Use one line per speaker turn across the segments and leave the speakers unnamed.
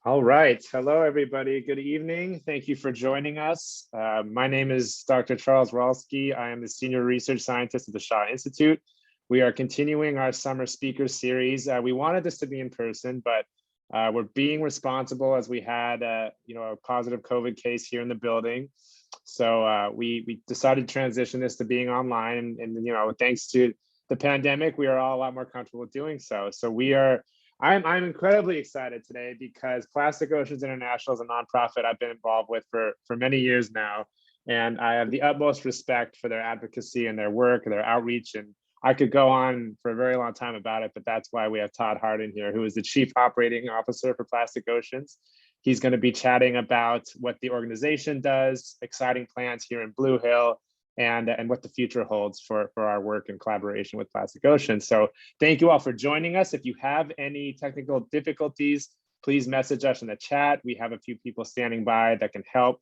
All right. Hello, everybody. Good evening. Thank you for joining us. My name is Dr. Charles Ralsky. I am the Senior Research Scientist at the Shaw Institute. We are continuing our summer speaker series. We wanted this to be in person, but we're being responsible as we had a positive COVID case here in the building. So we decided to transition this to being online. And thanks to the pandemic, we are all a lot more comfortable with doing so. I'm incredibly excited today because Plastic Oceans International is a nonprofit I've been involved with for many years now. And I have the utmost respect for their advocacy and their work and their outreach. And I could go on for a very long time about it, but that's why we have Tod Hardin here, who is the Chief Operating Officer for Plastic Oceans. He's going to be chatting about what the organization does, exciting plans here in Blue Hill, and what the future holds for our work in collaboration with Plastic Ocean. So thank you all for joining us. If you have any technical difficulties, please message us in the chat. We have a few people standing by that can help.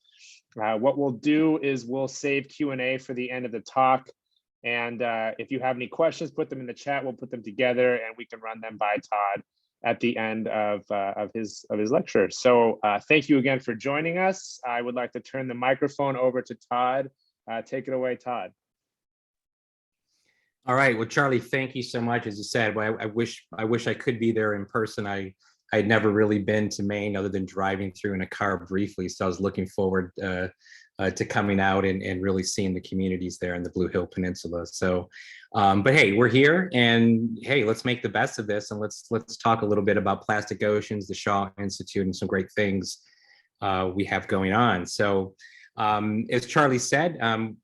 What we'll do is we'll save Q&A for the end of the talk. And if you have any questions, put them in the chat. We'll put them together and we can run them by Tod at the end of his lecture. So thank you again for joining us. I would like to turn the microphone over to Tod. Take it away, Tod.
All right. Well, Charlie, thank you so much. As you said, I wish I could be there in person. I had never really been to Maine other than driving through in a car briefly. So I was looking forward to coming out and really seeing the communities there in the Blue Hill Peninsula. So, but hey, we're here, and hey, let's make the best of this, and let's talk a little bit about Plastic Oceans, the Shaw Institute, and some great things we have going on. So. As Charlie said, I'm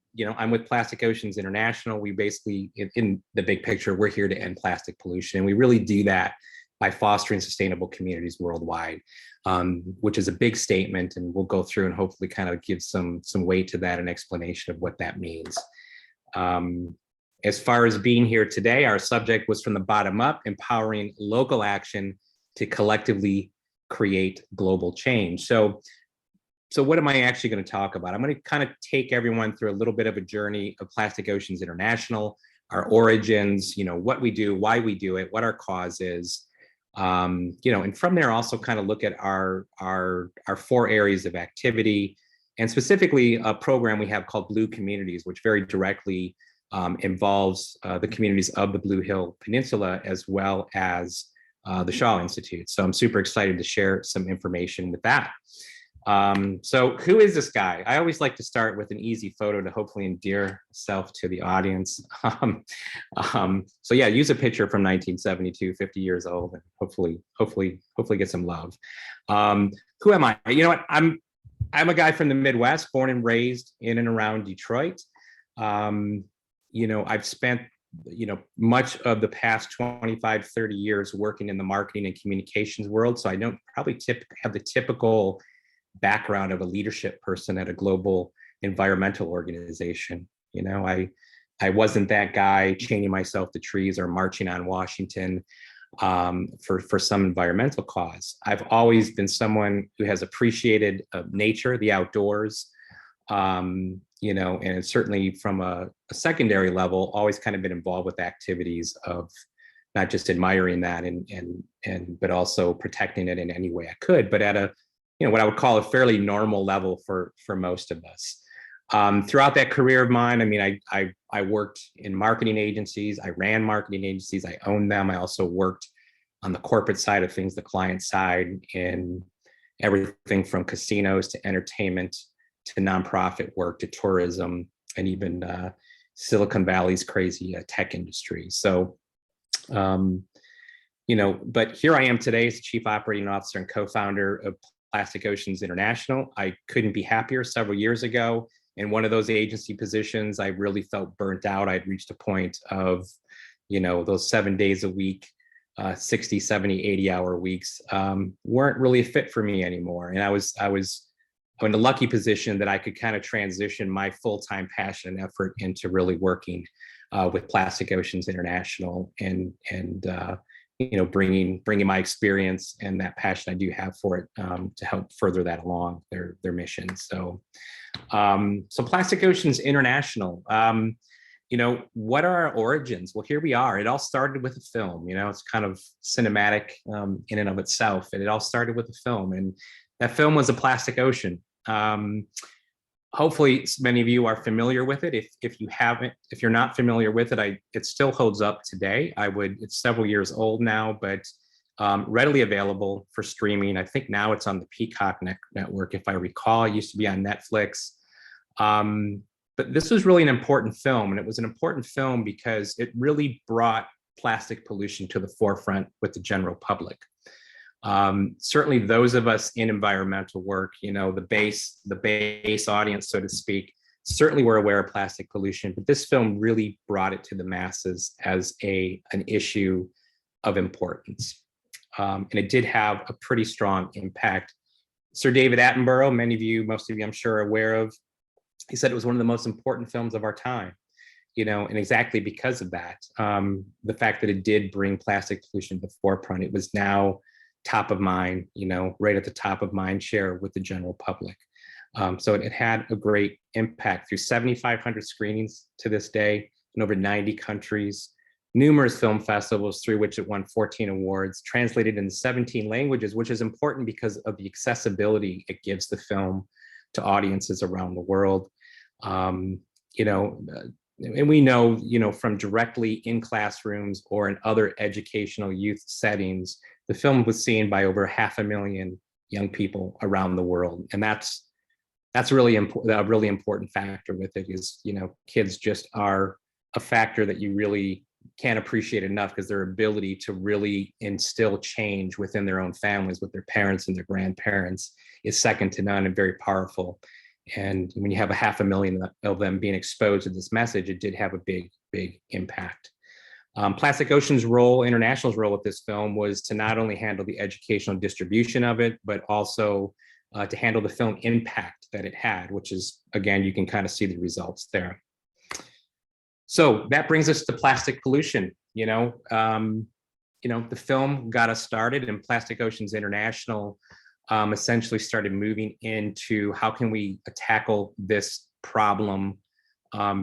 with Plastic Oceans International. We basically, in the big picture, we're here to end plastic pollution. And we really do that by fostering sustainable communities worldwide, which is a big statement. And we'll go through and hopefully kind of give some weight to that and explanation of what that means. As far as being here today, our subject was from the bottom up, empowering local action to collectively create global change. So what am I actually going to talk about? I'm going to kind of take everyone through a little bit of a journey of Plastic Oceans International, our origins, what we do, why we do it, what our cause is, and from there also kind of look at our 4 areas of activity, and specifically a program we have called BlueCommunties, which very directly involves the communities of the Blue Hill Peninsula as well as the Shaw Institute. So I'm super excited to share some information with that. So who is this guy? I always like to start with an easy photo to hopefully endear self to the audience. So yeah, use a picture from 1972, 50 years old, and hopefully get some love. Who am I? You know what? I'm a guy from the Midwest, born and raised in and around Detroit. I've spent much of the past 25, 30 years working in the marketing and communications world. So I don't probably have the typical background of a leadership person at a global environmental organization. I wasn't that guy chaining myself to trees or marching on Washington for some environmental cause. I've always been someone who has appreciated nature, the outdoors, and certainly from a secondary level, always kind of been involved with activities of not just admiring that but also protecting it in any way I could, but at a what I would call a fairly normal level for most of us. Throughout that career of mine, I worked in marketing agencies, I ran marketing agencies, I owned them. I also worked on the corporate side of things, the client side, in everything from casinos to entertainment to nonprofit work to tourism and even Silicon Valley's crazy tech industry. So, but here I am today as the Chief Operating Officer and co-founder of Plastic Oceans International. I couldn't be happier. Several years ago, in one of those agency positions, I really felt burnt out. I'd reached a point of, those 7 days a week, 60, 70, 80-hour weeks weren't really a fit for me anymore. And I was in a lucky position that I could kind of transition my full-time passion and effort into really working with Plastic Oceans International and bringing my experience and that passion I do have for it to help further that along their mission. So Plastic Oceans International, what are our origins? Well, here we are. It all started with a film. It's kind of cinematic in and of itself. And it all started with a film. And that film was A Plastic Ocean. Hopefully many of you are familiar with it. If you haven't, if you're not familiar with it, it still holds up today. It's several years old now, but readily available for streaming. I think now it's on the Peacock network, if I recall. It used to be on Netflix. But this was really an important film, and it was an important film because it really brought plastic pollution to the forefront with the general public. Certainly those of us in environmental work, the base audience, so to speak, certainly were aware of plastic pollution, but this film really brought it to the masses as an issue of importance. And it did have a pretty strong impact. Sir David Attenborough, most of you I'm sure are aware of, he said it was one of the most important films of our time, and exactly because of that, the fact that it did bring plastic pollution to the forefront, it was now top of mind, right at the top of mind share with the general public. So it had a great impact through 7,500 screenings to this day in over 90 countries, numerous film festivals through which it won 14 awards, translated in 17 languages, which is important because of the accessibility it gives the film to audiences around the world. And we know, from directly in classrooms or in other educational youth settings, the film was seen by over 500,000 young people around the world. And that's really important. A really important factor with it is, kids just are a factor that you really can't appreciate enough, because their ability to really instill change within their own families with their parents and their grandparents is second to none and very powerful. And when you have 500,000 of them being exposed to this message, it did have a big, big impact. Plastic Ocean's International's role with this film was to not only handle the educational distribution of it, but also to handle the film impact that it had, which is, again, you can kind of see the results there. So that brings us to plastic pollution. The film got us started, and Plastic Oceans International essentially started moving into how can we tackle this problem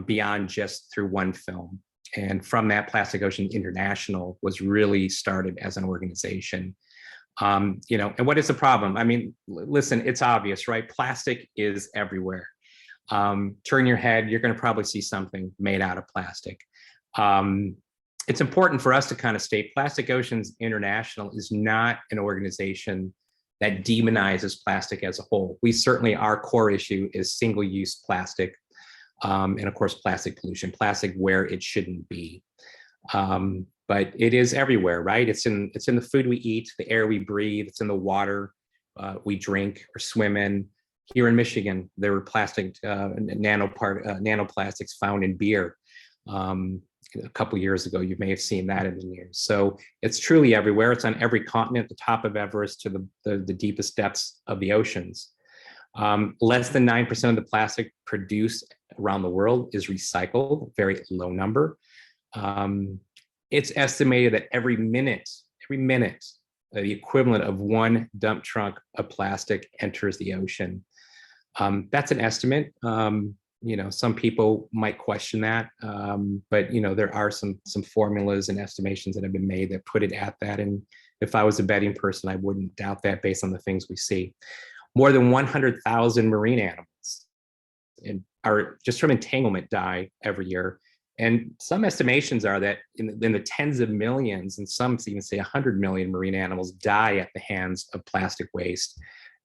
beyond just through one film. And from that, Plastic Ocean International was really started as an organization. And what is the problem? I mean, listen, it's obvious, right? Plastic is everywhere. Turn your head, you're going to probably see something made out of plastic. It's important for us to kind of state Plastic Oceans International is not an organization that demonizes plastic as a whole. Our core issue is single-use plastic, and of course, plastic pollution, plastic where it shouldn't be. But it is everywhere, right? It's in the food we eat, the air we breathe, it's in the water we drink or swim in. Here in Michigan, there were nanoplastics found in beer a couple years ago. You may have seen that in the news. So it's truly everywhere. It's on every continent, the top of Everest to the deepest depths of the oceans. Less than 9% of the plastic produced around the world is recycled, very low number. It's estimated that every minute, the equivalent of one dump truck of plastic enters the ocean. That's an estimate. Some people might question that, but there are some formulas and estimations that have been made that put it at that. And if I was a betting person, I wouldn't doubt that based on the things we see. More than 100,000 marine animals are just from entanglement die every year. And some estimations are that in the tens of millions, and some even say 100 million marine animals die at the hands of plastic waste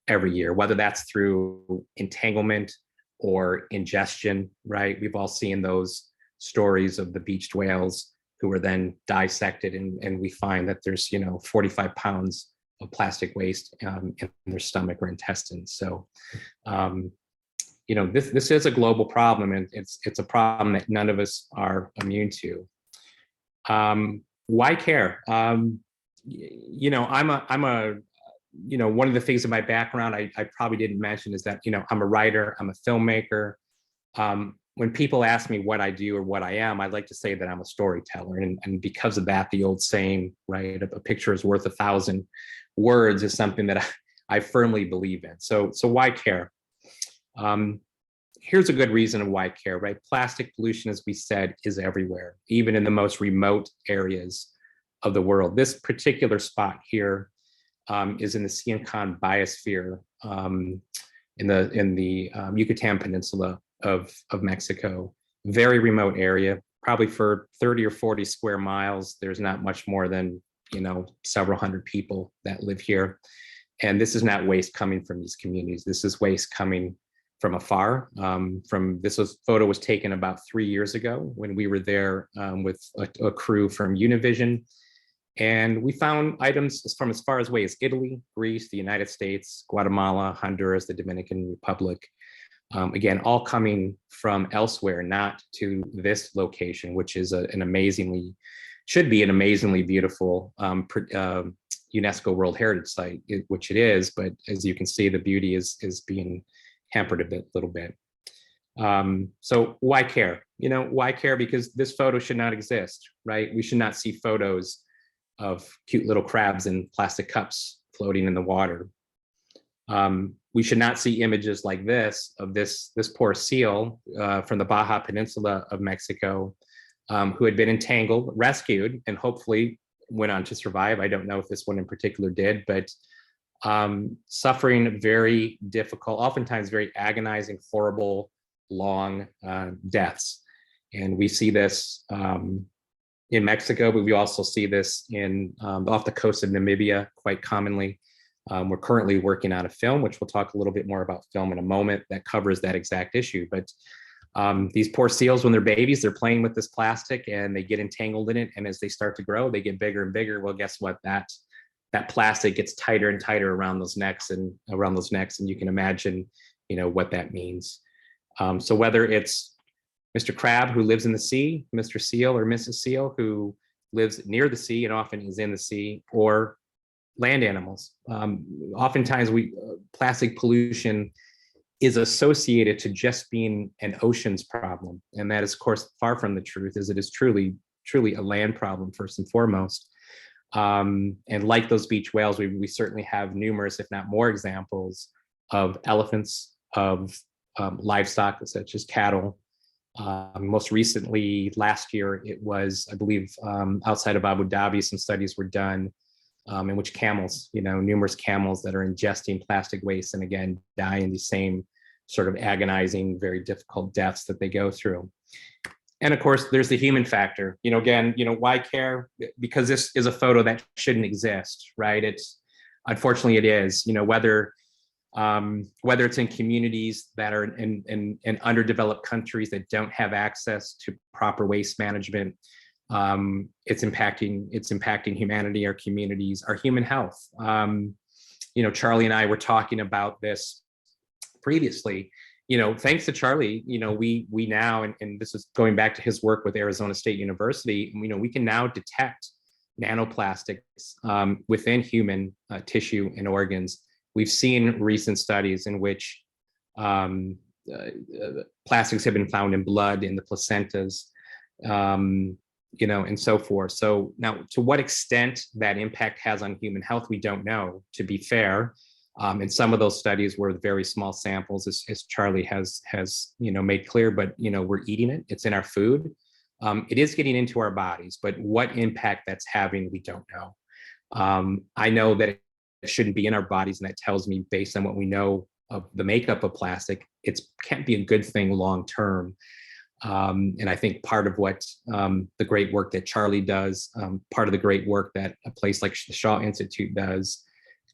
every year, whether that's through entanglement or ingestion, right? We've all seen those stories of the beached whales who are then dissected, and we find that there's 45 pounds of plastic waste in their stomach or intestines. So this is a global problem, and it's a problem that none of us are immune to. Why care? I'm one of the things in my background I probably didn't mention is that I'm a writer, I'm a filmmaker. When people ask me what I do or what I am, I like to say that I'm a storyteller, and because of that, the old saying, right, a picture is worth 1,000 words is something that I firmly believe in. So why care? here's a good reason of why I care, right? Plastic pollution, as we said, is everywhere, even in the most remote areas of the world. This particular spot here is in the Siancán biosphere in the Yucatan Peninsula of Mexico. Very remote area, probably for 30 or 40 square miles. There's not much more than, several hundred people that live here. And this is not waste coming from these communities. This is waste coming from afar. Photo was taken about 3 years ago when we were there with a crew from Univision. And we found items from as far away as Italy, Greece, the United States, Guatemala, Honduras, the Dominican Republic. Again, all coming from elsewhere, not to this location, which is should be an amazingly beautiful UNESCO World Heritage Site, which it is. But as you can see, the beauty is being hampered a little bit. So why care? Why care? Because this photo should not exist, right? We should not see photos of cute little crabs in plastic cups floating in the water. We should not see images like this of this poor seal from the Baja Peninsula of Mexico, who had been entangled, rescued, and hopefully went on to survive. I don't know if this one in particular did, but suffering very difficult, oftentimes very agonizing, horrible, long deaths. And we see this in Mexico, but we also see this off the coast of Namibia quite commonly. We're currently working on a film, which we'll talk a little bit more about film in a moment, that covers that exact issue. But these poor seals, when they're babies, they're playing with this plastic and they get entangled in it. And as they start to grow, they get bigger and bigger. Well, guess what? That plastic gets tighter and tighter around those necks, and you can imagine, what that means. So whether it's Mr. Crab, who lives in the sea, Mr. Seal or Mrs. Seal, who lives near the sea and often is in the sea, or land animals. Oftentimes plastic pollution is associated to just being an oceans problem. And that is, of course, far from the truth, as it is truly a land problem first and foremost. And like those beach whales, we certainly have numerous, if not more, examples of elephants, of livestock such as cattle. Most recently, last year, it was, I believe, outside of Abu Dhabi, some studies were done in which camels, numerous camels that are ingesting plastic waste and again, die in the same sort of agonizing, very difficult deaths that they go through. And of course, there's the human factor. Again, why care? Because this is a photo that shouldn't exist, right? Unfortunately it is, whether it's in communities that are in underdeveloped countries that don't have access to proper waste management. It's impacting humanity, our communities, our human health. Charlie and I were talking about this previously. Thanks to Charlie, we now, and this is going back to his work with Arizona State University, we can now detect nanoplastics within human tissue and organs. We've seen recent studies in which plastics have been found in blood, in the placentas, and so forth. So now, to what extent that impact has on human health, we don't know, to be fair. And some of those studies were very small samples, as Charlie has made clear, but we're eating it, it's in our food. It is getting into our bodies, but what impact that's having, we don't know. I know that it shouldn't be in our bodies, and that tells me, based on what we know of the makeup of plastic, it can't be a good thing long term. And I think part of what the great work that Charlie does, part of the great work that a place like the Shaw Institute does,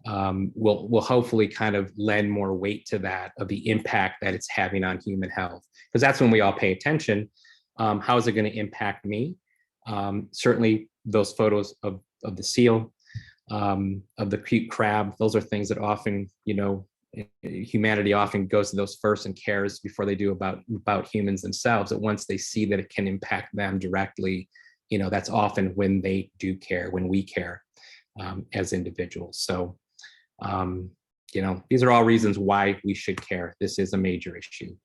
will hopefully kind of lend more weight to that, of the impact that it's having on human health. Because that's when we all pay attention. How is it going to impact me? Certainly those photos of the seal, of the cute crab, those are things that often, humanity often goes to those first and cares before they do about humans themselves. That once they see that it can impact them directly, that's often when they do care, when we care as individuals. So, these are all reasons why we should care. This is a major issue.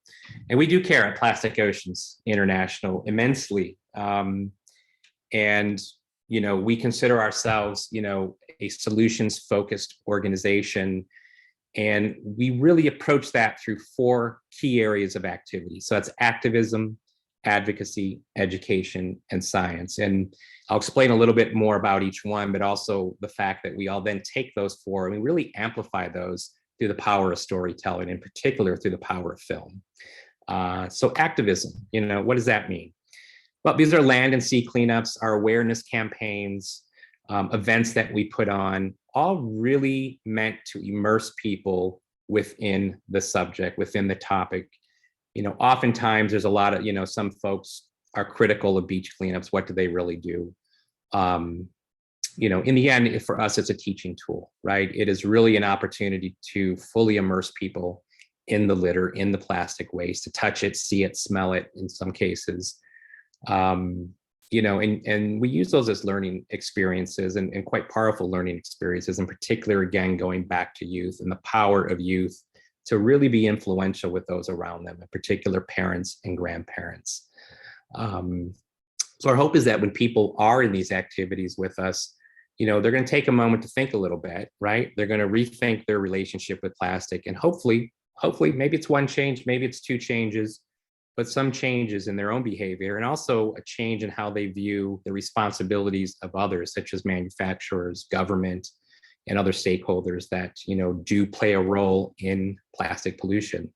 And we do care at Plastic Oceans International immensely. And, we consider ourselves, a solutions-focused organization. And we really approach that through 4 key areas of activity. So that's activism, advocacy, education, and science. And I'll explain a little bit more about each one, but also the fact that we all then take those 4 and we really amplify those through the power of storytelling, in particular through the power of film. So activism, what does that mean? Well, these are land and sea cleanups, our awareness campaigns, events that we put on, all really meant to immerse people within the subject, within the topic. Oftentimes there's a lot of, some folks are critical of beach cleanups. What do they really do? In the end, for us, it's a teaching tool, right? It is really an opportunity to fully immerse people in the litter, in the plastic waste, to touch it, see it, smell it in some cases. And we use those as learning experiences and quite powerful learning experiences, in particular, again, going back to youth and the power of youth to really be influential with those around them, in particular parents and grandparents. So our hope is that when people are in these activities with us, they're going to take a moment to think a little bit, right? They're going to rethink their relationship with plastic, and hopefully, maybe it's 1 change, maybe it's 2 changes, but some changes in their own behavior, and also a change in how they view the responsibilities of others, such as manufacturers, government, and other stakeholders that, do play a role in plastic pollution.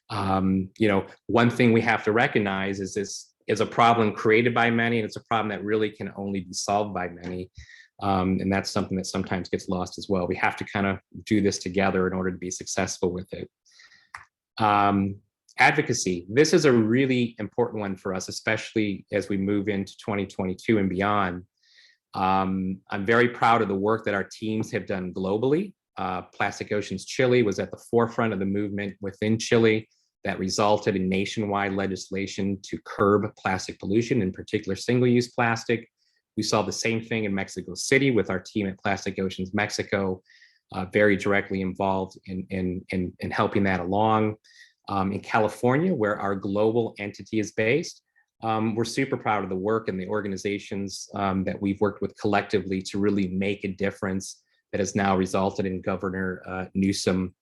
One thing we have to recognize is this is a problem created by many, and it's a problem that really can only be solved by many. And that's something that sometimes gets lost as well. We have to kind of do this together in order to be successful with it. Advocacy. This is a really important one for us, especially as we move into 2022 and beyond. I'm very proud of the work that our teams have done globally. Plastic Oceans Chile was at the forefront of the movement within Chile that resulted in nationwide legislation to curb plastic pollution, in particular single-use plastic. We saw the same thing in Mexico City with our team at Plastic Oceans Mexico, very directly involved in helping that along. In California, where our global entity is based, we're super proud of the work and the organizations that we've worked with collectively to really make a difference that has now resulted in Governor Newsom,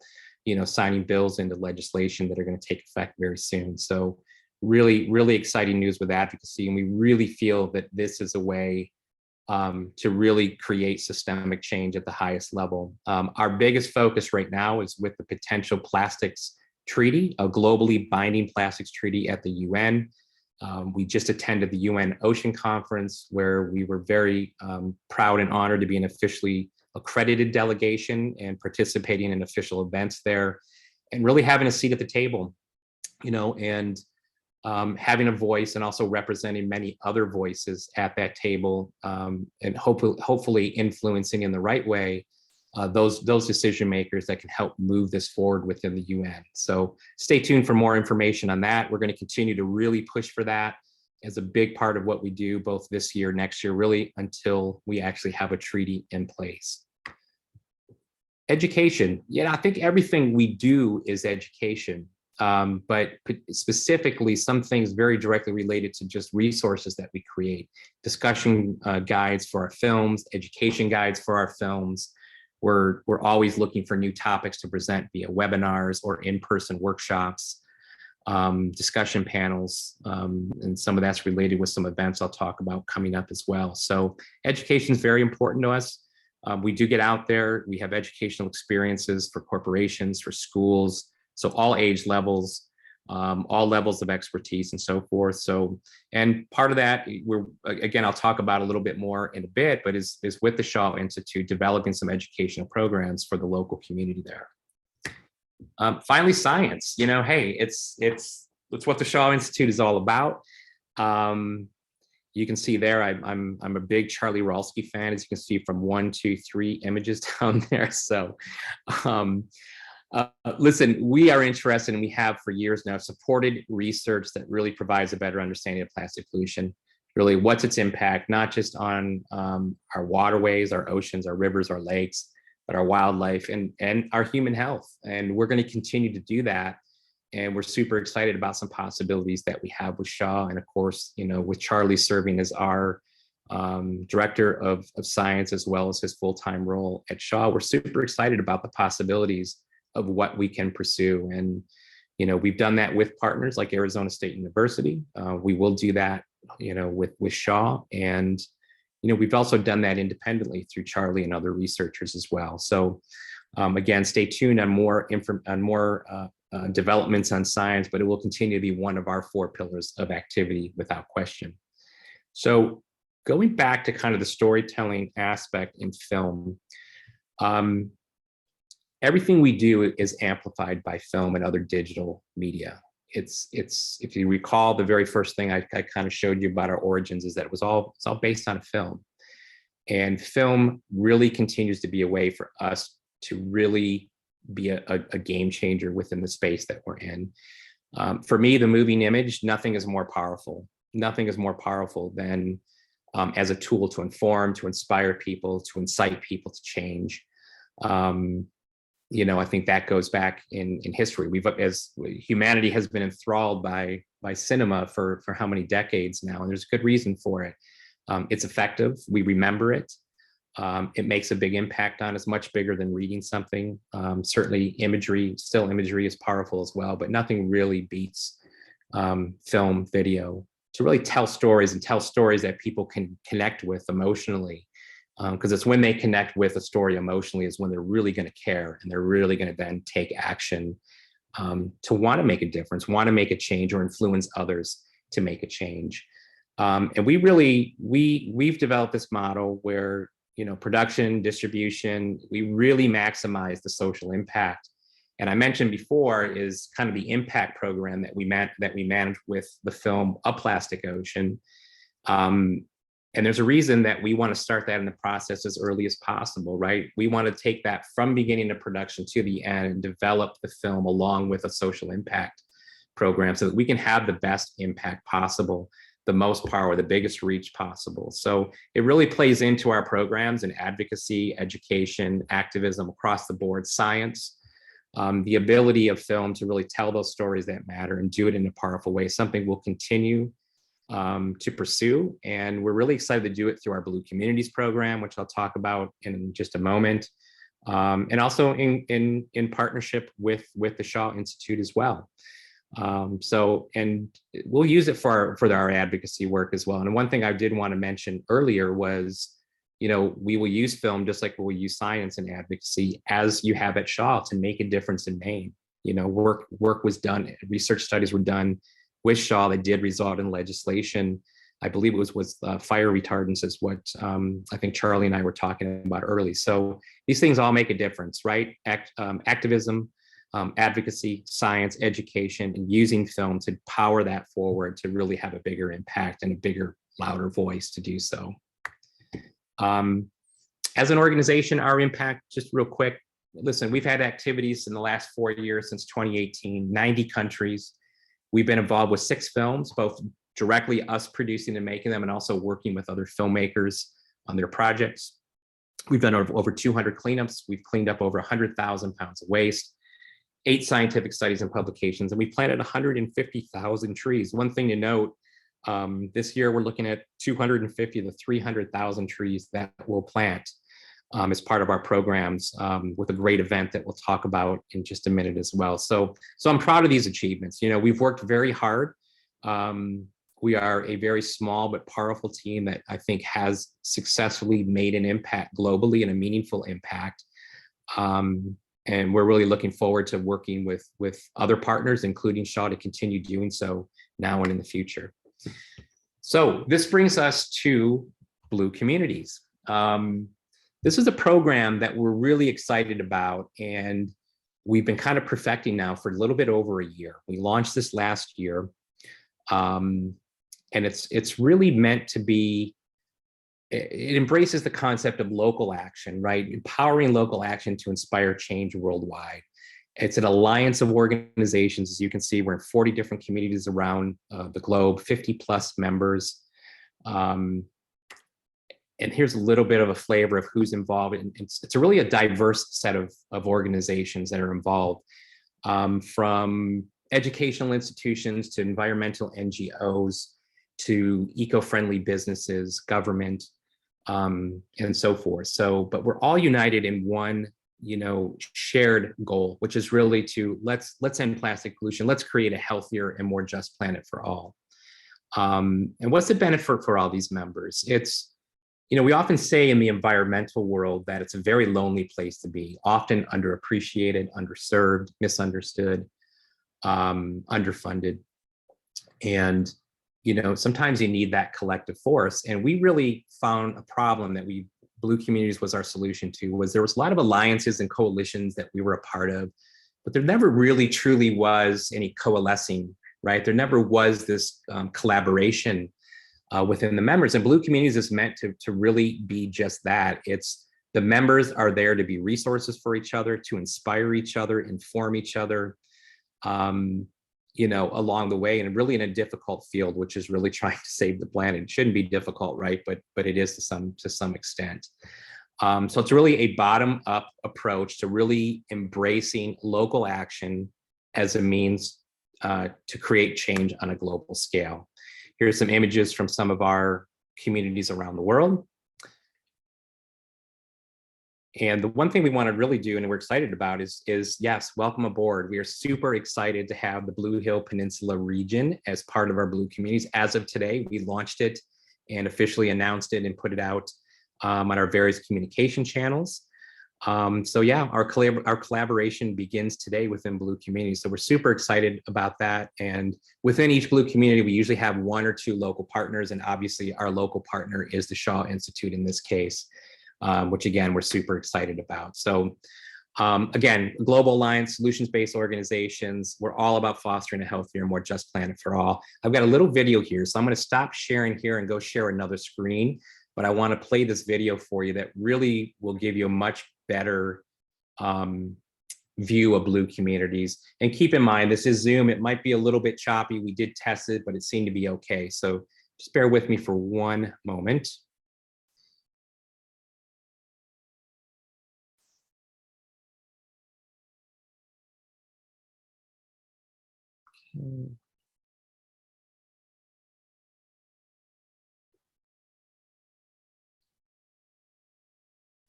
signing bills into legislation that are going to take effect very soon. So really, really exciting news with advocacy. And we really feel that this is a way to really create systemic change at the highest level. Our biggest focus right now is with the potential plastics treaty, a globally binding plastics treaty at the UN. We just attended the UN Ocean Conference, where we were very proud and honored to be an officially accredited delegation and participating in official events there, and really having a seat at the table, and having a voice, and also representing many other voices at that table, and hopefully influencing in the right way those decision makers that can help move this forward within the UN. So stay tuned for more information on that. We're going to continue to really push for that as a big part of what we do, both this year, next year, really until we actually have a treaty in place. Education. I think everything we do is education, but specifically some things very directly related to just resources that we create. Discussion guides for our films, education guides for our films. We're always looking for new topics to present via webinars or in-person workshops, discussion panels, and some of that's related with some events I'll talk about coming up as well. So education is very important to us. We do get out there. We have educational experiences for corporations, for schools, so all age levels, all levels of expertise and so forth. So, and part of that, again, I'll talk about a little bit more in a bit, but is with the Shaw Institute, developing some educational programs for the local community there. Finally, science. Hey, it's what the Shaw Institute is all about. You can see there, I'm a big Charlie Ralsky fan, as you can see from 1, 2, 3 images down there. So, listen, we are interested, and we have for years now, supported research that really provides a better understanding of plastic pollution. Really, what's its impact, not just on our waterways, our oceans, our rivers, our lakes, but our wildlife and our human health. And we're going to continue to do that. And we're super excited about some possibilities that we have with Shaw. And of course, with Charlie serving as our director of science, as well as his full-time role at Shaw, we're super excited about the possibilities what we can pursue. And, you know, we've done that with partners like Arizona State University. We will do that, you know, with Shaw. And, you know, we've also done that independently through Charlie and other researchers as well. So again, stay tuned on more developments on science, but it will continue to be one of our 4 pillars of activity without question. So going back to kind of the storytelling aspect in film, everything we do is amplified by film and other digital media. It's if you recall, the very first thing I kind of showed you about our origins is that it's all based on a film. And film really continues to be a way for us to really be a game changer within the space that we're in. For me, the moving image, nothing is more powerful. Nothing is more powerful than as a tool to inform, to inspire people, to incite people to change. You know, I think that goes back in history. As humanity has been enthralled by cinema for how many decades now, and there's a good reason for it. It's effective. We remember it. It makes a big impact on us, much bigger than reading something. Certainly still imagery is powerful as well, but nothing really beats film, video, to really tell stories and tell stories that people can connect with emotionally. Because it's when they connect with a story emotionally is when they're really going to care, and they're really going to then take action to want to make a difference, want to make a change, or influence others to make a change. And we've developed this model where, you know, production, distribution, we really maximize the social impact. And I mentioned before is kind of the impact program that we manage with the film A Plastic Ocean. And there's a reason that we want to start that in the process as early as possible, right? We want to take that from beginning of production to the end and develop the film along with a social impact program so that we can have the best impact possible, the most power, the biggest reach possible. So it really plays into our programs in advocacy, education, activism across the board, science, the ability of film to really tell those stories that matter and do it in a powerful way, something we'll continue to pursue. And we're really excited to do it through our BlueCommunties program, which I'll talk about in just a moment. And also in partnership with the Shaw Institute as well. And we'll use it for our advocacy work as well. And one thing I did want to mention earlier was, you know, we will use film just like we'll use science and advocacy as you have at Shaw to make a difference in Maine. You know, work was done, research studies were done with Shaw that did result in legislation. I believe it was fire retardants is what I think Charlie and I were talking about early. So these things all make a difference, right? Activism, advocacy, science, education, and using film to power that forward to really have a bigger impact and a bigger, louder voice to do so. As an organization, our impact, just real quick, listen, we've had activities in the last 4 years since 2018, 90 countries. We've been involved with 6 films, both directly us producing and making them, and also working with other filmmakers on their projects. We've done over 200 cleanups. We've cleaned up over 100,000 pounds of waste, 8 scientific studies and publications, and we planted 150,000 trees. One thing to note, this year we're looking at 250 to 300,000 trees that we'll plant as part of our programs with a great event that we'll talk about in just a minute as well. So I'm proud of these achievements. You know, we've worked very hard. We are a very small but powerful team that I think has successfully made an impact globally and a meaningful impact. And we're really looking forward to working with other partners, including Shaw, to continue doing so now and in the future. So this brings us to BlueCommunties. This is a program that we're really excited about, and we've been kind of perfecting now for a little bit over a year. We launched this last year, and it's really meant to be, it embraces the concept of local action, right? Empowering local action to inspire change worldwide. It's an alliance of organizations. As you can see, we're in 40 different communities around the globe, 50 plus members. And here's a little bit of a flavor of who's involved. It's really a diverse set of organizations that are involved, from educational institutions to environmental NGOs to eco-friendly businesses, government, and so forth. But we're all united in one shared goal, which is really to let's end plastic pollution. Let's create a healthier and more just planet for all. And what's the benefit for all these members? It's, we often say in the environmental world that it's a very lonely place to be, often underappreciated, underserved, misunderstood, underfunded. And, sometimes you need that collective force. And we really found a problem that BlueCommunities was our solution to, was there was a lot of alliances and coalitions that we were a part of, but there never really truly was any coalescing, right? There never was this collaboration within the members. And BlueCommunities is meant to really be just that. It's the members are there to be resources for each other, to inspire each other, inform each other, along the way, and really in a difficult field, which is really trying to save the planet. It shouldn't be difficult, right? But it is to some extent. So it's really a bottom-up approach to really embracing local action as a means to create change on a global scale. Here's some images from some of our communities around the world. And the one thing we want to really do, and we're excited about, is yes, welcome aboard. We are super excited to have the Blue Hill Peninsula region as part of our BlueCommunities. As of today, we launched it and officially announced it and put it out on our various communication channels. So yeah, our collaboration begins today within BlueCommunities. So we're super excited about that. And within each Blue community, we usually have 1 or 2 local partners. And obviously our local partner is the Shaw Institute in this case. Which again, we're super excited about. So again, Global Alliance, solutions-based organizations, we're all about fostering a healthier and more just planet for all. I've got a little video here, so I'm gonna stop sharing here and go share another screen, but I wanna play this video for you that really will give you a much better view of BlueCommunities. And keep in mind, this is Zoom, it might be a little bit choppy. We did test it, but it seemed to be okay. So just bear with me for one moment.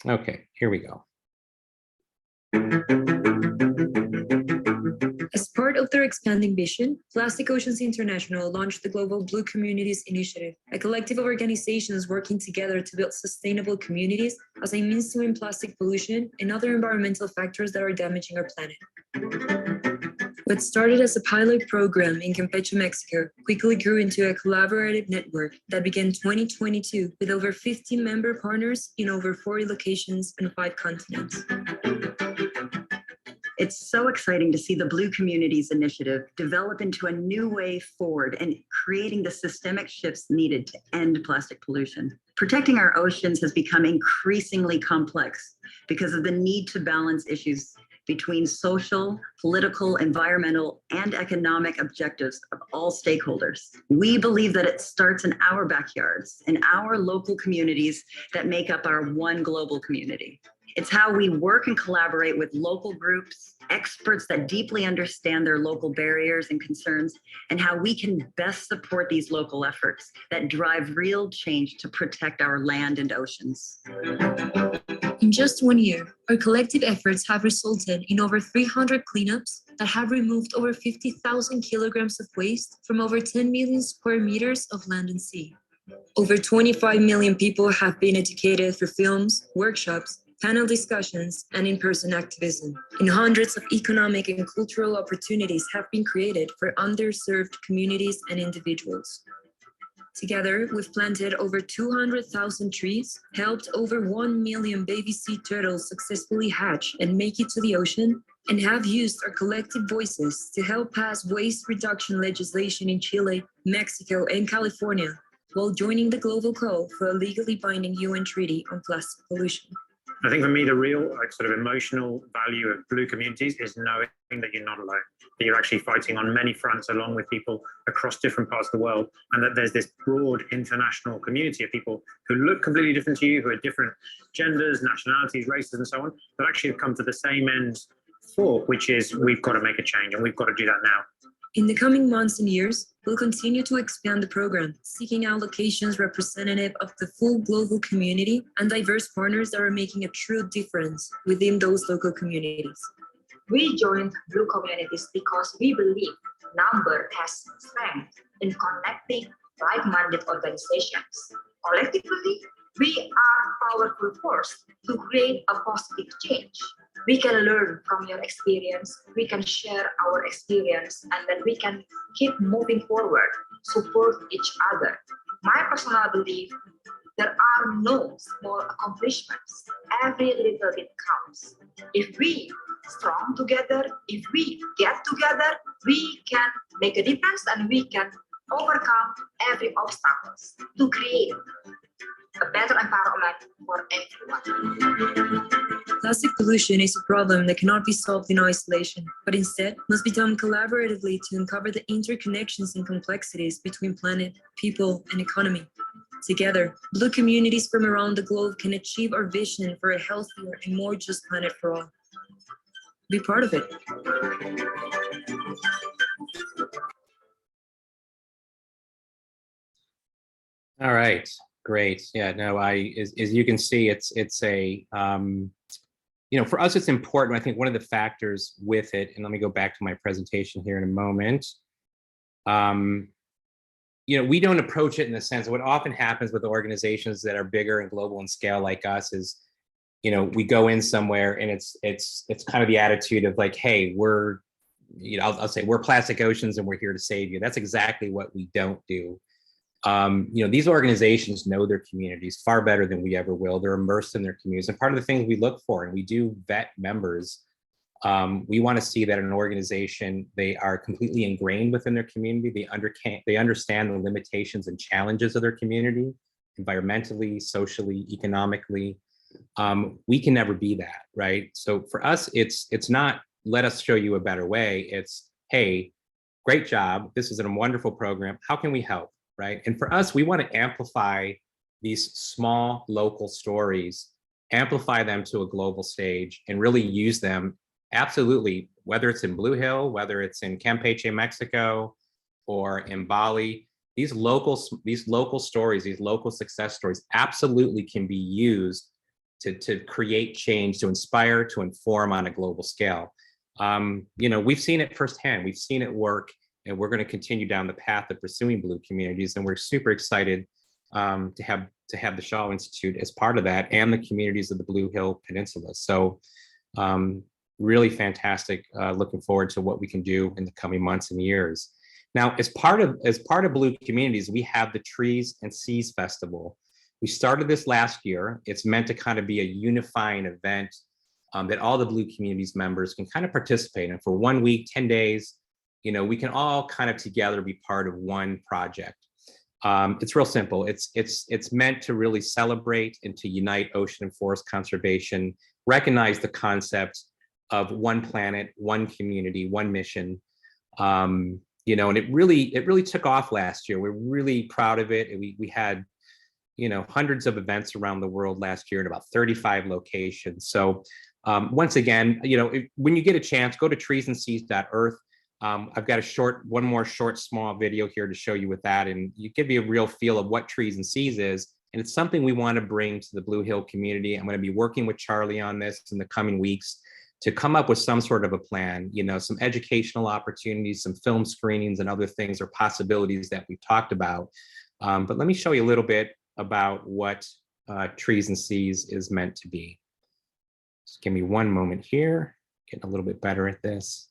Okay, here we go.
As part of their expanding vision, Plastic Oceans International launched the Global BlueCommunities Initiative, a collective of organizations working together to build sustainable communities as a means to end plastic pollution and other environmental factors that are damaging our planet. What started as a pilot program in Campeche, Mexico, quickly grew into a collaborative network that began 2022 with over 50 member partners in over 40 locations and 5 continents.
It's so exciting to see the BlueCommunities initiative develop into a new way forward and creating the systemic shifts needed to end plastic pollution. Protecting our oceans has become increasingly complex because of the need to balance issues between social, political, environmental, and economic objectives of all stakeholders. We believe that it starts in our backyards, in our local communities that make up our one global community. It's how we work and collaborate with local groups, experts that deeply understand their local barriers and concerns, and how we can best support these local efforts that drive real change to protect our land and oceans.
In just 1 year, our collective efforts have resulted in over 300 cleanups that have removed over 50,000 kilograms of waste from over 10 million square meters of land and sea. Over 25 million people have been educated through films, workshops, panel discussions, and in-person activism. And hundreds of economic and cultural opportunities have been created for underserved communities and individuals. Together, we've planted over 200,000 trees, helped over 1 million baby sea turtles successfully hatch and make it to the ocean, and have used our collective voices to help pass waste reduction legislation in Chile, Mexico, and California, while joining the global call for a legally binding UN treaty on plastic pollution.
I think for me, the real sort of emotional value of BlueCommunities is knowing that you're not alone, that you're actually fighting on many fronts along with people across different parts of the world, and that there's this broad international community of people who look completely different to you, who are different genders, nationalities, races, and so on, that actually have come to the same end thought, which is we've got to make a change and we've got to do that now.
In the coming months and years, we'll continue to expand the program, seeking out locations representative of the full global community and diverse partners that are making a true difference within those local communities.
We joined Blue Communities because we believe number has strength in connecting like-minded organizations. Collectively, we are a powerful force to create a positive change. We can learn from your experience, we can share our experience, and then we can keep moving forward, support each other. My personal belief, there are no small accomplishments. Every little bit counts. If we strong together, if we get together, we can make a difference and we can overcome every obstacles to create a better environment for everyone.
Plastic pollution is a problem that cannot be solved in isolation, but instead must be done collaboratively to uncover the interconnections and complexities between planet, people, and economy. Together, Blue communities from around the globe can achieve our vision for a healthier and more just planet for all. Be part of it.
All right, great. Yeah, no, as you can see, it's a, you know, for us, it's important. I think one of the factors with it, and let me go back to my presentation here in a moment. You know, we don't approach it in the sense of what often happens with organizations that are bigger and global in scale like us is, you know, we go in somewhere and it's kind of the attitude of like, hey, we're, you know, I'll say we're Plastic Oceans and we're here to save you. That's exactly what we don't do. You know, these organizations know their communities far better than we ever will. They're immersed in their communities. And part of the things we look for, and we do vet members, we want to see that an organization, they are completely ingrained within their community. They understand the limitations and challenges of their community, environmentally, socially, economically. We can never be that, right? So for us, it's not, let us show you a better way. It's, hey, great job. This is a wonderful program. How can we help, right? And for us, we want to amplify these small local stories, amplify them to a global stage and really use them. Absolutely, whether it's in Blue Hill, whether it's in Campeche, Mexico, or in Bali, these local stories, these local success stories absolutely can be used to create change, to inspire, to inform on a global scale. You know, we've seen it firsthand, we've seen it work, and we're going to continue down the path of pursuing Blue communities, and we're super excited to have the Shaw Institute as part of that, and the communities of the Blue Hill Peninsula. So really fantastic, looking forward to what we can do in the coming months and years. Now, as part of Blue Communities, we have the Trees and Seas Festival. We started this last year. It's meant to kind of be a unifying event that all the Blue Communities members can kind of participate in for 1 week, 10 days. You know, we can all kind of together be part of one project. It's real simple. It's meant to really celebrate and to unite ocean and forest conservation, recognize the concept of one planet, one community, one mission. You know, and it really took off last year. We're really proud of it. We had, you know, hundreds of events around the world last year in about 35 locations. So once again, you know, when you get a chance, go to treesandseas.earth. I've got one more short, small video here to show you with that, and you give you a real feel of what Trees and Seas is. And it's something we want to bring to the Blue Hill community. I'm going to be working with Charlie on this in the coming weeks to come up with some sort of a plan, you know, some educational opportunities, some film screenings and other things or possibilities that we've talked about. But let me show you a little bit about what Trees and Seas is meant to be. Just give me one moment here, getting a little bit better at this.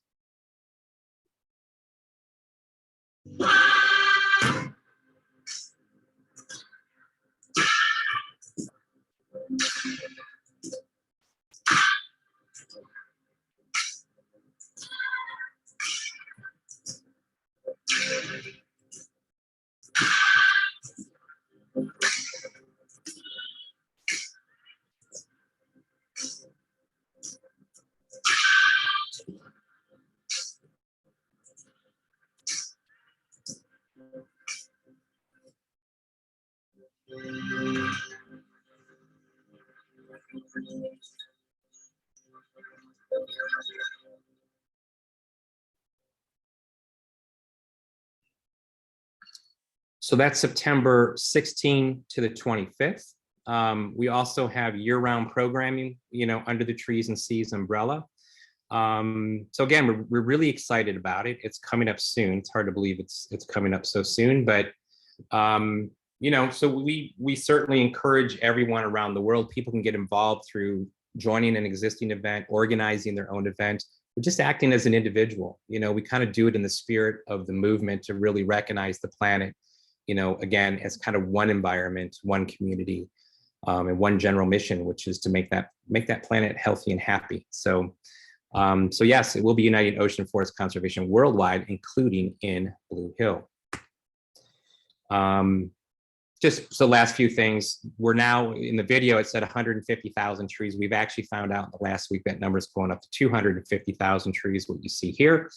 So that's September 16 to the 25th. We also have year-round programming, under the Trees and Seas umbrella. So again, we're really excited about it. It's coming up soon. It's hard to believe it's coming up so soon, but so we certainly encourage everyone around the world. People can get involved through joining an existing event, organizing their own event, or just acting as an individual. We kind of do it in the spirit of the movement to really recognize the planet, again, as kind of one environment, one community, and one general mission, which is to make that planet healthy and happy. So yes, it will be uniting ocean forest conservation worldwide, including in Blue Hill. Just so last few things, we're now in the video, it said 150,000 trees. We've actually found out in the last week that number's going up to 250,000 trees, what you see here.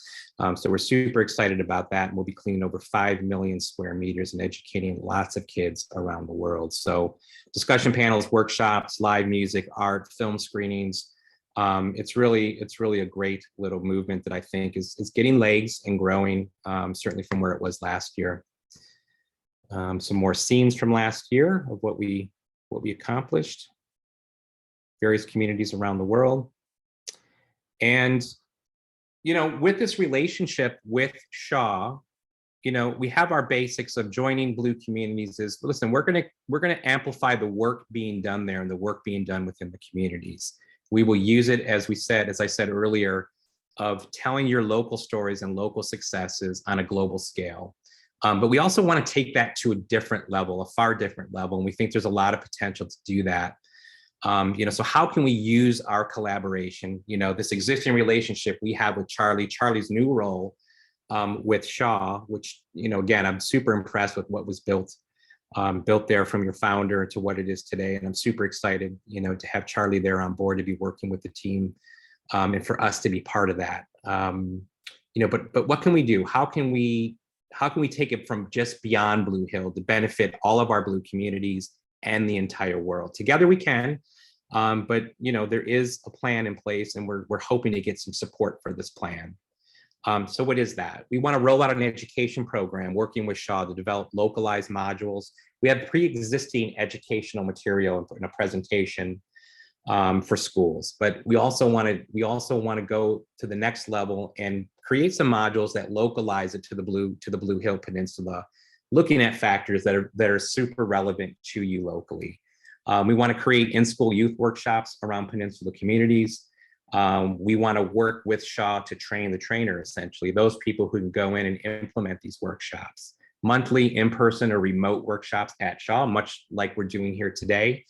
So we're super excited about that. And we'll be cleaning over 5 million square meters and educating lots of kids around the world. So discussion panels, workshops, live music, art, film screenings. It's really a great little movement that I think is getting legs and growing, certainly from where it was last year. Some more scenes from last year of what we accomplished, various communities around the world. And, with this relationship with Shaw, we have our basics of joining Blue Communities is, listen, we're gonna amplify the work being done there and the work being done within the communities. We will use it, as I said earlier, of telling your local stories and local successes on a global scale. But we also want to take that to a different level, a far different level. And we think there's a lot of potential to do that. So how can we use our collaboration, this existing relationship we have with Charlie's new role with Shaw, which, again, I'm super impressed with what was built there from your founder to what it is today. And I'm super excited, to have Charlie there on board, to be working with the team, and for us to be part of that. But what can we do? How can we take it from just beyond Blue Hill to benefit all of our Blue communities and the entire world? Together we can, but there is a plan in place, and we're hoping to get some support for this plan. So what is that? We want to roll out an education program working with Shaw to develop localized modules. We have pre-existing educational material in a presentation for schools, but we also want to go to the next level and create some modules that localize it to the Blue Hill Peninsula, looking at factors that are super relevant to you locally. We want to create in-school youth workshops around Peninsula communities. We want to work with Shaw to train the trainer, essentially, those people who can go in and implement these workshops. Monthly, in-person or remote workshops at Shaw, much like we're doing here today,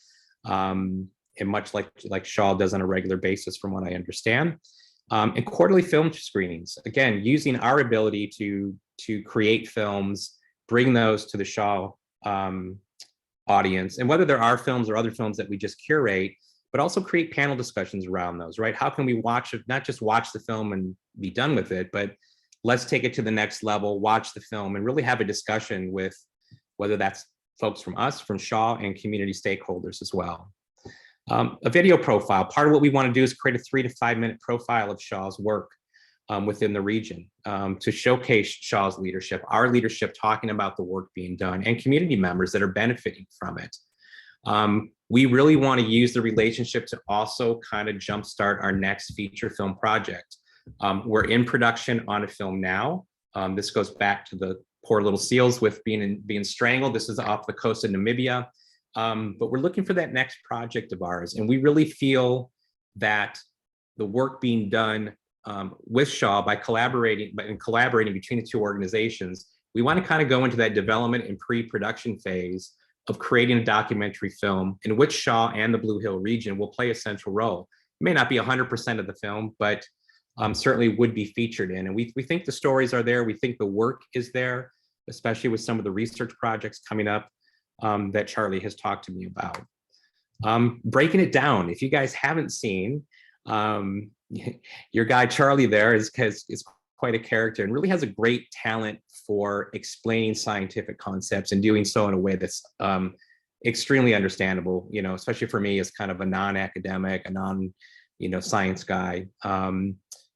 and much like Shaw does on a regular basis, from what I understand. And quarterly film screenings, again, using our ability to create films, bring those to the Shaw audience, and whether there are films or other films that we just curate, but also create panel discussions around those, right? How can we not just watch the film and be done with it, but let's take it to the next level, watch the film, and really have a discussion with whether that's folks from us, from Shaw, and community stakeholders as well. A video profile. Part of what we want to do is create a 3 to 5 minute profile of Shaw's work within the region to showcase Shaw's leadership, our leadership, talking about the work being done, and community members that are benefiting from it. We really want to use the relationship to also kind of jumpstart our next feature film project. We're in production on a film now. This goes back to the poor little seals with being strangled. This is off the coast of Namibia. But we're looking for that next project of ours. And we really feel that the work being done with Shaw by collaborating between the two organizations, we want to kind of go into that development and pre-production phase of creating a documentary film in which Shaw and the Blue Hill region will play a central role. It may not be 100% of the film, but certainly would be featured in. And we think the stories are there. We think the work is there, especially with some of the research projects coming up that Charlie has talked to me about. Breaking it down, if you guys haven't seen, your guy Charlie there is quite a character and really has a great talent for explaining scientific concepts and doing so in a way that's extremely understandable, especially for me as kind of a non-academic, a non-science guy.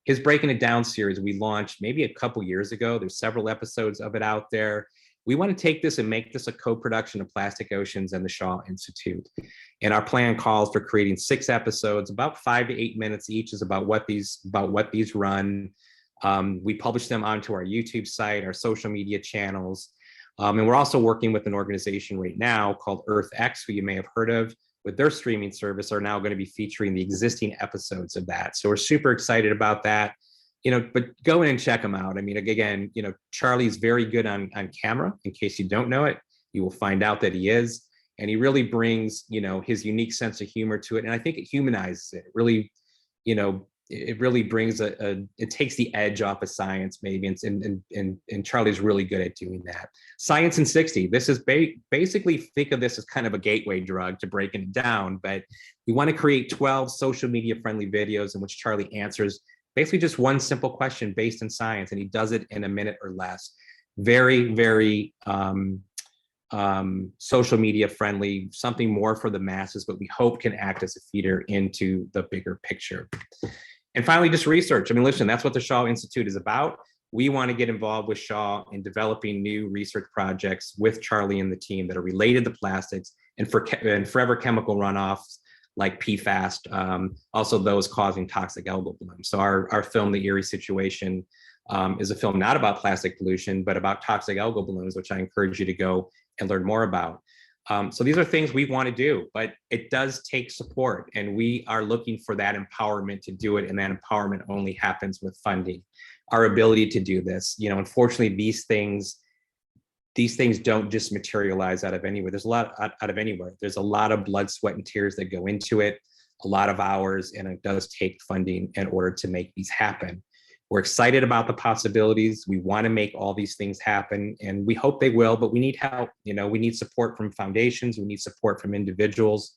His Breaking It Down series we launched maybe a couple years ago. There's several episodes of it out there. we want to take this and make this a co-production of Plastic Oceans and the Shaw Institute. And our plan calls for creating 6 episodes, about 5 to 8 minutes each, is about what these run. We publish them onto our YouTube site, our social media channels. And we're also working with an organization right now called EarthX, who you may have heard of, with their streaming service, are now going to be featuring the existing episodes of that. So we're super excited about that. But go in and check them out. I mean, again, Charlie's very good on camera. In case you don't know it, you will find out that he is. And he really brings, his unique sense of humor to it. And I think it humanizes it. It really, it really brings it takes the edge off of science, maybe. And Charlie's really good at doing that. Science in 60. This is basically, think of this as kind of a gateway drug to breaking it down. But we want to create 12 social media friendly videos in which Charlie answers basically just one simple question based in science, and he does it in a minute or less. Very, very social media friendly, something more for the masses, but we hope can act as a feeder into the bigger picture. And finally, just research. I mean, listen, that's what the Shaw Institute is about. We want to get involved with Shaw in developing new research projects with Charlie and the team that are related to plastics and forever chemical runoffs, like PFAS, also those causing toxic algal bloom. So our film, The Eerie Situation, is a film not about plastic pollution, but about toxic algal blooms, which I encourage you to go and learn more about. So these are things we want to do, but it does take support, and we are looking for that empowerment to do it, and that empowerment only happens with funding. Our ability to do this, unfortunately, these things don't just materialize out of anywhere. There's a lot out of anywhere. There's a lot of blood, sweat, and tears that go into it, a lot of hours, and it does take funding in order to make these happen. We're excited about the possibilities. We want to make all these things happen, and we hope they will, but we need help. We need support from foundations. We need support from individuals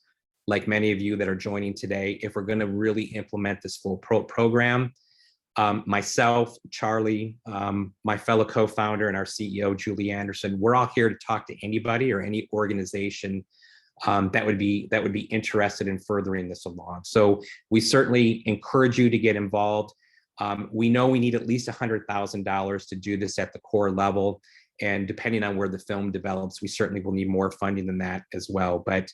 like many of you that are joining today if we're going to really implement this full program. Myself, Charlie, my fellow co-founder, and our CEO, Julie Anderson, we're all here to talk to anybody or any organization that would be interested in furthering this along. So we certainly encourage you to get involved. We know we need at least $100,000 to do this at the core level. And depending on where the film develops, we certainly will need more funding than that as well. But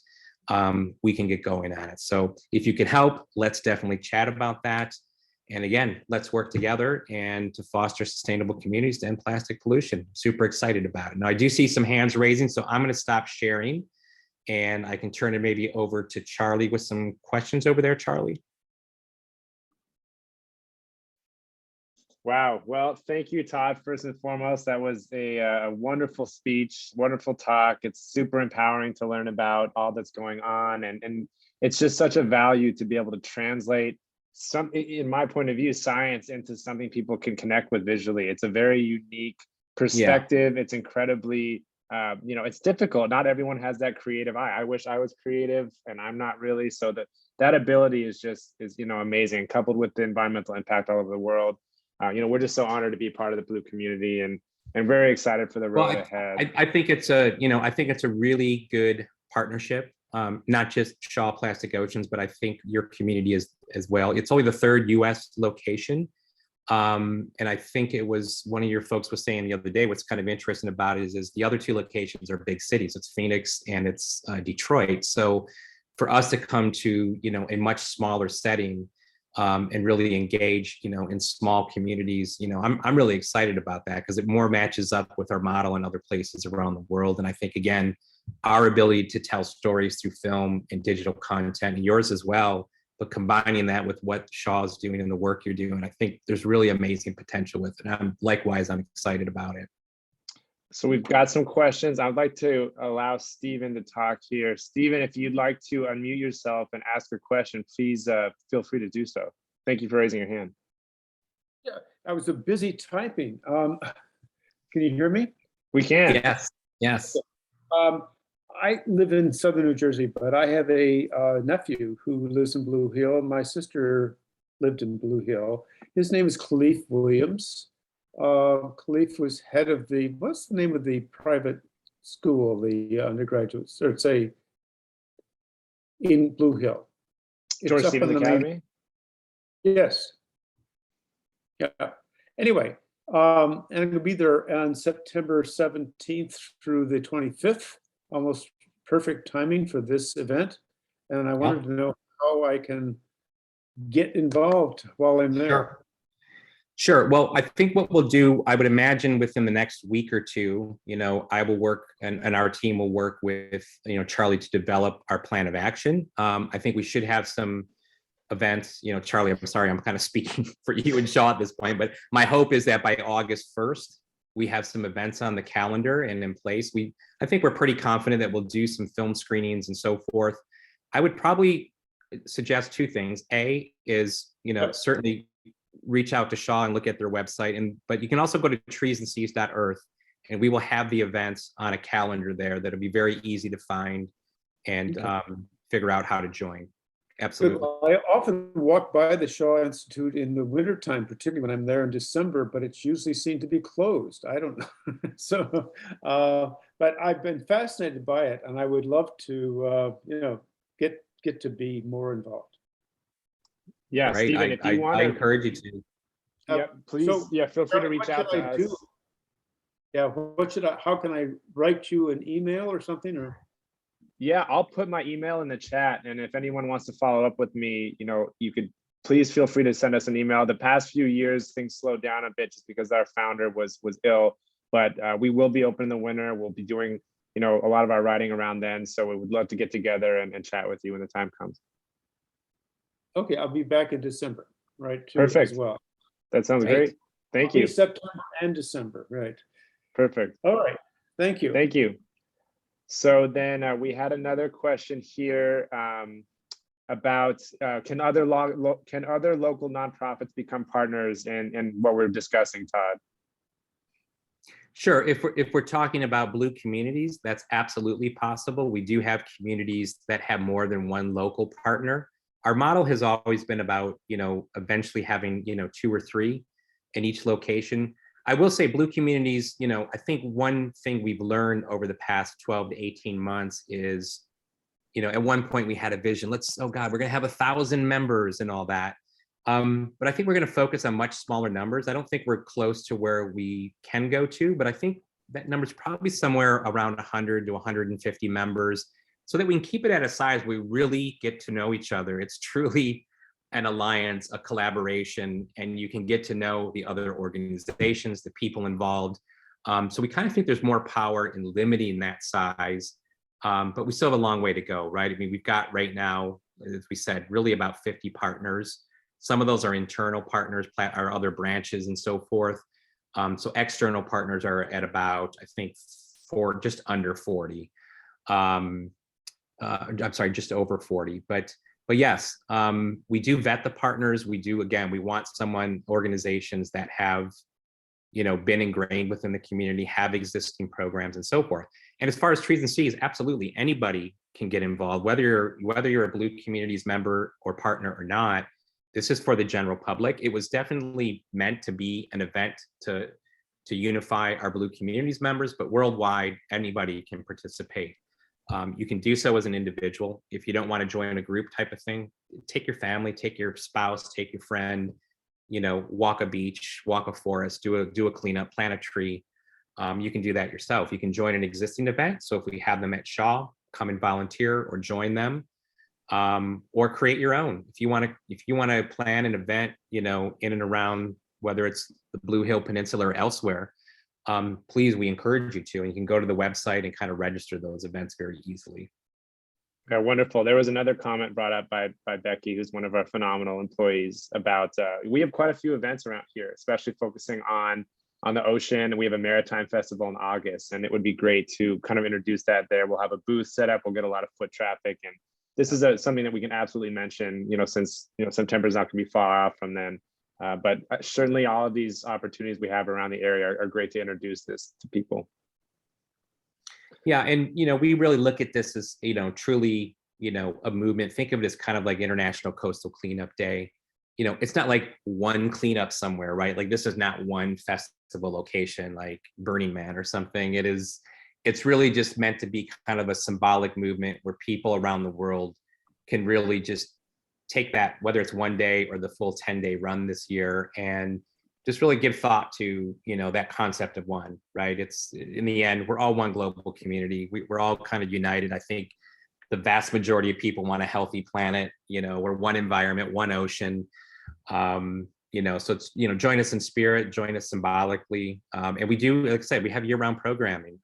we can get going on it. So if you can help, let's definitely chat about that. And again, let's work together and to foster sustainable communities to end plastic pollution. Super excited about it. Now, I do see some hands raising, so I'm going to stop sharing and I can turn it maybe over to Charlie with some questions over there, Charlie.
Wow. Well, thank you, Todd. First and foremost, that was a wonderful speech, wonderful talk. It's super empowering to learn about all that's going on. And it's just such a value to be able to translate some, in my point of view, science into something people can connect with visually. It's a very unique perspective. Yeah. It's incredibly, it's difficult. Not everyone has that creative eye. I wish I was creative and I'm not really. So that ability is amazing, coupled with the environmental impact all over the world. We're just so honored to be part of the Blue community and very excited for the road ahead.
I think it's a really good partnership. Not just Shaw Plastic Oceans, but I think your community is as well. It's only the 3rd US location. And I think it was one of your folks was saying the other day, what's kind of interesting about it is the other 2 locations are big cities. It's Phoenix and it's Detroit. So for us to come to, a much smaller setting and really engage, in small communities, I'm really excited about that because it more matches up with our model in other places around the world. And I think, again, our ability to tell stories through film and digital content, and yours as well, but combining that with what Shaw's doing and the work you're doing, I think there's really amazing potential with it. And I'm excited about it.
So we've got some questions. I'd like to allow Stephen to talk here. Stephen, if you'd like to unmute yourself and ask a question, please feel free to do so. Thank you for raising your hand.
Yeah, I was busy typing. Can you hear me?
We can.
Yes.
I live in Southern New Jersey, but I have a nephew who lives in Blue Hill. My sister lived in Blue Hill. His name is Khalif Williams. Khalif was head of what's the name of the private school, the undergraduates, or say in Blue Hill?
George Stevens Academy?
Yes. Yeah. Anyway, And I'm gonna be there on September 17th through the 25th, almost perfect timing for this event. And I wanted to know how I can get involved while I'm there.
Sure. Sure. Well, I think what we'll do, I would imagine within the next week or two, I will work and our team will work with, Charlie to develop our plan of action. I think we should have some events, Charlie, I'm sorry, I'm kind of speaking for you and Shaw at this point, but my hope is that by August 1st, we have some events on the calendar and in place. I think we're pretty confident that we'll do some film screenings and so forth. I would probably suggest two things. A is, certainly reach out to Shaw and look at their website, but you can also go to treesandseas.earth and we will have the events on a calendar there that'll be very easy to find and figure out how to join. Absolutely.
I often walk by the Shaw Institute in the wintertime, particularly when I'm there in December, but it's usually seen to be closed. I don't know. So, but I've been fascinated by it and I would love to, get to be more involved.
Yeah,
right.
Stephen, if you want
I
to,
encourage you to.
yeah, please, feel free to reach out to us.
Yeah, how can I write you an email or something, or?
Yeah, I'll put my email in the chat, and if anyone wants to follow up with me, you could please feel free to send us an email. The past few years, things slowed down a bit just because our founder was ill, but we will be open in the winter. We'll be doing, a lot of our writing around then, so we would love to get together and chat with you when the time comes.
Okay, I'll be back in December, right?
Perfect.
As well.
That sounds great. Thank you.
September and December, right?
Perfect.
All right. Thank you.
Thank you. So then we had another question here about can other local nonprofits become partners in what we're discussing, Todd?
Sure. If we're talking about Blue Communities, that's absolutely possible. We do have communities that have more than one local partner. Our model has always been about, eventually having, 2 or 3 in each location. I will say Blue Communities, I think one thing we've learned over the past 12 to 18 months is, at one point we had a vision, oh God, we're gonna have 1,000 members and all that. But I think we're gonna focus on much smaller numbers. I don't think we're close to where we can go to, but I think that number's probably somewhere around 100 to 150 members, so that we can keep it at a size we really get to know each other. It's truly an alliance, a collaboration, and you can get to know the other organizations, the people involved. So we kind of think there's more power in limiting that size, but we still have a long way to go, right? I mean, we've got right now, as we said, really about 50 partners. Some of those are internal partners, our other branches and so forth. So external partners are at about, I think, just under 40. I'm sorry, just over 40, but yes, we do vet the partners. We do, again, we want organizations that have, been ingrained within the community, have existing programs and so forth. And as far as Trees and Seas, absolutely, anybody can get involved, whether you're a Blue Communities member or partner or not. This is for the general public. It was definitely meant to be an event to unify our Blue Communities members, but worldwide, anybody can participate. You can do so as an individual. If you don't want to join a group type of thing, take your family, take your spouse, take your friend, walk a beach, walk a forest, do a cleanup, plant a tree. You can do that yourself. You can join an existing event. So if we have them at Shaw, come and volunteer or join them, or create your own. If you want to plan an event, in and around, whether it's the Blue Hill Peninsula or elsewhere, please, we encourage you to, and you can go to the website and kind of register those events very easily.
Yeah, wonderful. There was another comment brought up by Becky, who's one of our phenomenal employees, about we have quite a few events around here, especially focusing on the ocean. We have a maritime festival in August, and it would be great to kind of introduce that there. We'll have a booth set up. We'll get a lot of foot traffic, and this is something that we can absolutely mention. Since September is not going to be far off from then. But certainly all of these opportunities we have around the area are great to introduce this to people.
Yeah, and we really look at this as truly a movement. Think of it as kind of like International Coastal Cleanup Day. It's not like one cleanup somewhere, right? Like this is not one festival location like Burning Man or something. It's really just meant to be kind of a symbolic movement where people around the world can really just take that, whether it's one day or the full 10-day run this year, and just really give thought to, that concept of one, right? It's, in the end, we're all one global community. We're all kind of united. I think the vast majority of people want a healthy planet. We're one environment, one ocean. So it's, join us in spirit, join us symbolically. And we do, like I said, we have year-round programming.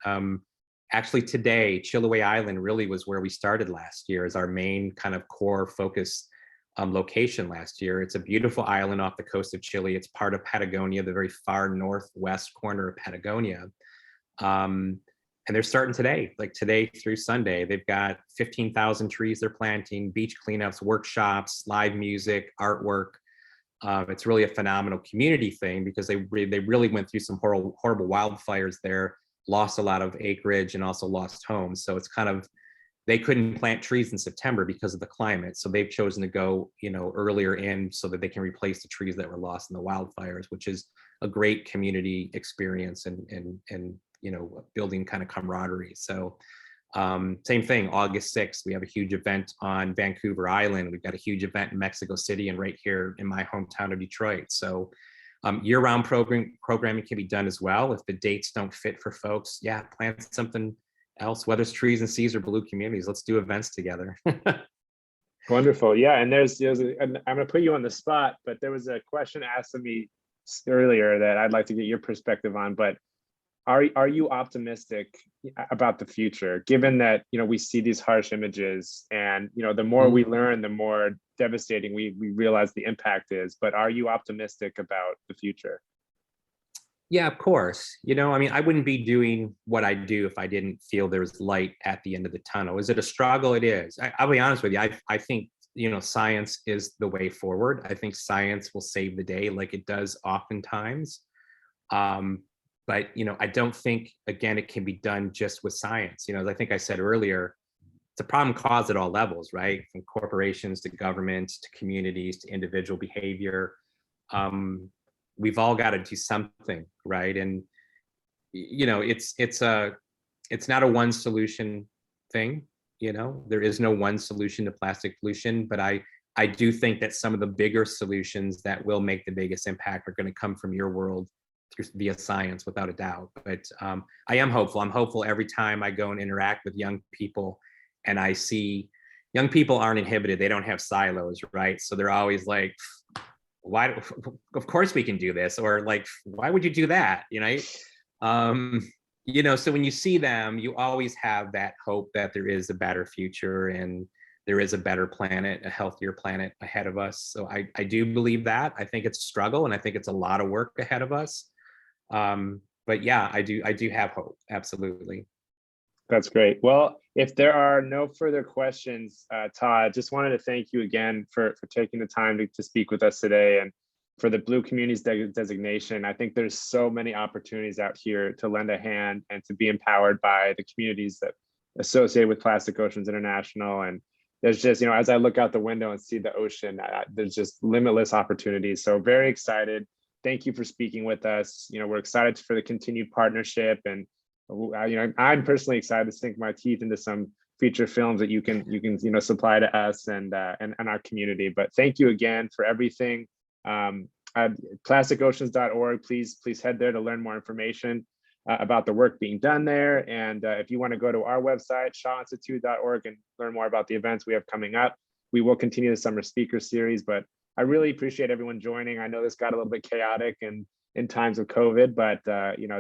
Actually today, Chiloé Island really was where we started last year as our main kind of core focus location last year. It's a beautiful island off the coast of Chile. It's part of Patagonia, the very far northwest corner of Patagonia. And they're starting today, like today through Sunday. They've got 15,000 trees they're planting, beach cleanups, workshops, live music, artwork. It's really a phenomenal community thing because they really went through some horrible wildfires there, lost a lot of acreage and also lost homes. So it's kind of, they couldn't plant trees in September because of the climate. So they've chosen to go, earlier in so that they can replace the trees that were lost in the wildfires, which is a great community experience and building kind of camaraderie. So same thing, August 6th, we have a huge event on Vancouver Island. We've got a huge event in Mexico City and right here in my hometown of Detroit. So year-round programming can be done as well. If the dates don't fit for folks, plan something else, whether it's trees and seas or blue communities. Let's do events together.
Wonderful. Yeah. And and I'm going to put you on the spot, but there was a question asked of me earlier that I'd like to get your perspective on, but are you optimistic about the future, given that, we see these harsh images and, the more we learn, the more devastating we realize the impact is, but are you optimistic about the future?
Yeah, of course. I wouldn't be doing what I do if I didn't feel there's light at the end of the tunnel. Is it a struggle? It is. I'll be honest with you. I think, science is the way forward. I think science will save the day like it does oftentimes. But, I don't think, again, it can be done just with science. As I think I said earlier, it's a problem caused at all levels, right? From corporations to governments to communities to individual behavior. We've all got to do something, right? And, it's not a one solution thing. There is no one solution to plastic pollution, but I do think that some of the bigger solutions that will make the biggest impact are going to come from your world via science, without a doubt. But I am hopeful. I'm hopeful every time I go and interact with young people and I see young people aren't inhibited. They don't have silos, right? So they're always like, why, of course we can do this, or like, why would you do that? So when you see them, you always have that hope that there is a better future and there is a better planet, a healthier planet ahead of us. So I do believe that. I think it's a struggle and I think it's a lot of work ahead of us. But yeah, I do have hope. Absolutely.
That's great. Well, if there are no further questions, Todd, just wanted to thank you again for taking the time to speak with us today and for the Blue Communities designation. I think there's so many opportunities out here to lend a hand and to be empowered by the communities that associated with Plastic Oceans International. And there's just, as I look out the window and see the ocean, there's just limitless opportunities. So very excited. Thank you for speaking with us. We're excited for the continued partnership, and I'm personally excited to sink my teeth into some feature films that you can supply to us and our community. But thank you again for everything. Plasticoceans.org. Please head there to learn more information about the work being done there. And if you want to go to our website, shawinstitute.org, and learn more about the events we have coming up. We will continue the summer speaker series, but I really appreciate everyone joining. I know this got a little bit chaotic and in times of COVID, but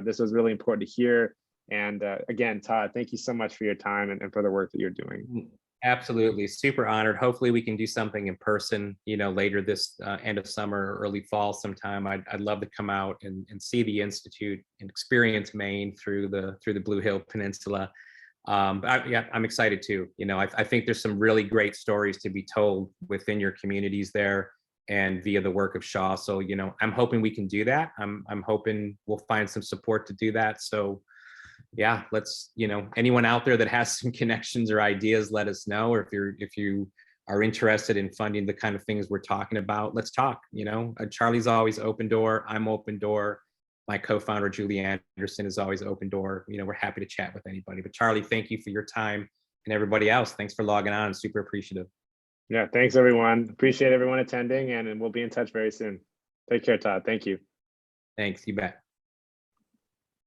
this was really important to hear. And again, Todd, thank you so much for your time and for the work that you're doing.
Absolutely, super honored. Hopefully we can do something in person, later this end of summer or early fall sometime. I'd love to come out and see the Institute and experience Maine through the Blue Hill Peninsula. But I'm excited too. I think there's some really great stories to be told within your communities there and via the work of Shaw. So, I'm hoping we can do that. I'm hoping we'll find some support to do that. So yeah, let's, anyone out there that has some connections or ideas, let us know. Or if you are interested in funding the kind of things we're talking about, let's talk. Charlie's always open door. I'm open door. My co-founder, Julie Anderson, is always open door. We're happy to chat with anybody. But Charlie, thank you for your time, and everybody else, thanks for logging on. Super appreciative.
Yeah, thanks everyone. Appreciate everyone attending, and we'll be in touch very soon. Take care, Todd. Thank you.
Thanks, you bet.